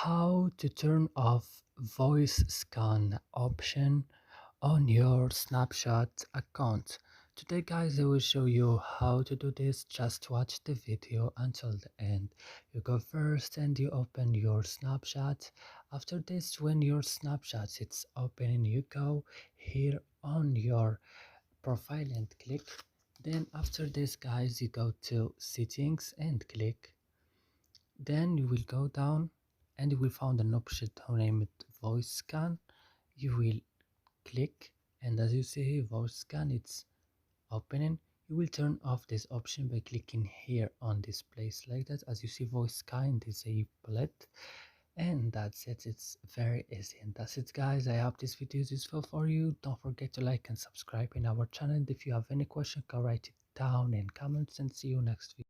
how to turn off voice scan option on your Snapchat account. Today guys I will show you how to do this. Just watch the video until the end. You go first and you open your Snapchat. After this, when your Snapchat is open, you go here on your profile and click. Then after this guys, you go to settings and click. Then you will go down and you will find an option named voice scan. You will click, and as you see here, voice scan, it's opening. You will turn off this option by clicking here on this place like that. As you see, voice scan disabled, and that's it. It's very easy, and that's it guys. I hope this video is useful for you. Don't forget to like and subscribe in our channel. If you have any question, go write it down in comments, and see you next video.